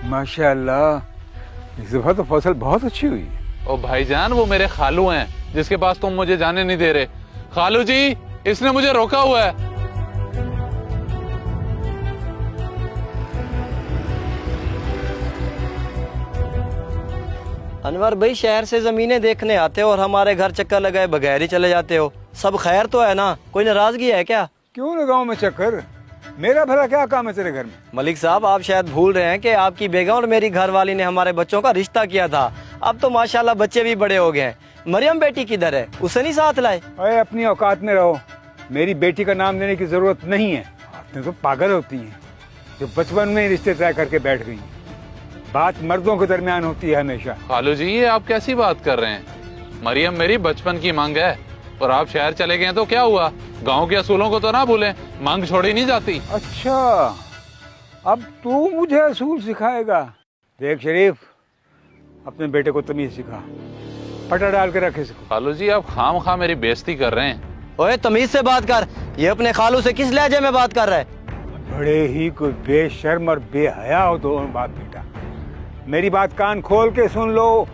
माशाल्लाह, इस दफा तो फसल बहुत अच्छी हुई है। ओ भाईजान, वो मेरे खालू हैं जिसके पास तुम मुझे जाने नहीं दे रहे। खालू जी, इसने मुझे रोका हुआ है। अनवर भाई, शहर से जमीनें देखने आते हो और हमारे घर चक्कर लगाए बगैर ही चले जाते हो। सब खैर तो है ना? कोई नाराजगी है क्या? क्यों लगाऊं मैं चक्कर? मेरा भला क्या काम है तेरे घर में? मलिक साहब, आप शायद भूल रहे हैं कि आपकी बेगम और मेरी घरवाली ने हमारे बच्चों का रिश्ता किया था। अब तो माशाल्लाह बच्चे भी बड़े हो गए हैं। मरियम बेटी किधर है? उसे नहीं साथ लाए? अरे अपनी औकात में रहो, मेरी बेटी का नाम लेने की जरूरत नहीं है। आपने तो पागल होती हैं जो बचपन में ही रिश्ते तय करके बैठ गई। बात मर्दों के दरमियान होती है हमेशा। खालू जी, ये आप कैसी बात कर रहे हैं? मरियम मेरी बचपन की मांग है और आप शहर चले गए तो क्या हुआ? गांव के असूलों को तो ना भूलें, मांग छोड़ी नहीं जाती। अच्छा, अब तू मुझे असूल सिखाएगा? देख शरीफ, अपने बेटे को तमीज सिखा, पटा डाल के रखे इसको। खालू जी, आप खाम मेरी बेइज्जती कर रहे हैं। ओए, तमीज से बात कर। ये अपने खालू से किस लहजे में बात कर रहा है? बड़े ही कोई बेशर्म और बेहया हो दोनों बाप बेटा। मेरी बात कान खोल के सुन लो,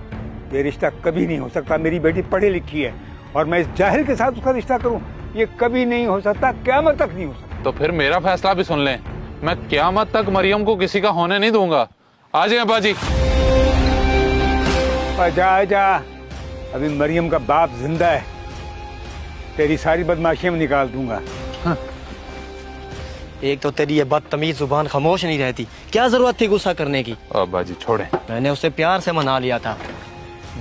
ये रिश्ता कभी नहीं हो सकता। मेरी बेटी पढ़ी लिखी है और मैं इस जाहिल के साथ उसका रिश्ता करूं, ये कभी नहीं हो सकता, क़यामत तक नहीं हो सकता। तो फिर मेरा फैसला भी सुन लें, मैं क़यामत तक मरियम को किसी का होने नहीं दूंगा। आ जाए बाजी। जा जा, अभी मरियम का बाप जिंदा है, तेरी सारी बदमाशियां में निकाल दूंगा। एक तो तेरी ये बदतमीज जुबान खामोश नहीं रहती। क्या जरूरत थी गुस्सा करने की? बाजी छोड़े, मैंने उसे प्यार से मना लिया था।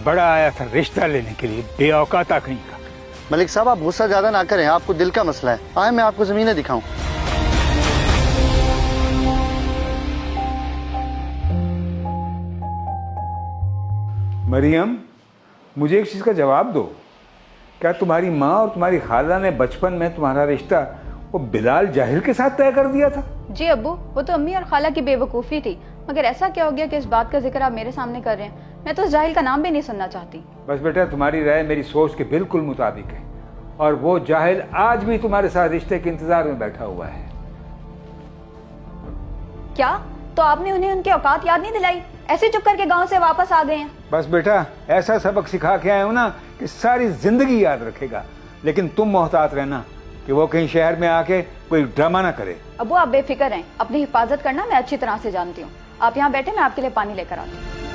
बड़ा आया था रिश्ता लेने के लिए, बेऔकात आखिरी का। मलिक साहब, आप गुस्सा ज्यादा ना करें, आपको दिल का मसला है। आए मैं आपको जमीनें दिखाऊं। मरियम, मुझे एक चीज का जवाब दो, क्या तुम्हारी माँ और तुम्हारी खाला ने बचपन में तुम्हारा रिश्ता वो बिलाल जाहिल के साथ तय कर दिया था? जी अब्बू, वो तो अम्मी और खाला की बेवकूफ़ी थी। मगर ऐसा क्या हो गया कि इस बात का जिक्र आप मेरे सामने कर रहे हैं? मैं तो उस जाहिल का नाम भी नहीं सुनना चाहती। बस बेटा, तुम्हारी राय मेरी सोच के बिल्कुल मुताबिक है और वो जाहिल आज भी तुम्हारे साथ रिश्ते के इंतजार में बैठा हुआ है। क्या? तो आपने उन्हें उनकी औकात याद नहीं दिलाई? ऐसे चुप करके गाँव से वापस आ गए हैं? बस बेटा, ऐसा सबक सिखा के आए हो ना कि सारी जिंदगी याद रखेगा। लेकिन तुम मोहतात रहना कि वो कहीं शहर में आके कोई ड्रामा ना करे। अब्बू, आप बेफिक्र हैं, अपनी हिफाजत करना मैं अच्छी तरह से जानती हूँ। आप यहाँ बैठे, मैं आपके लिए पानी लेकर आती हूँ।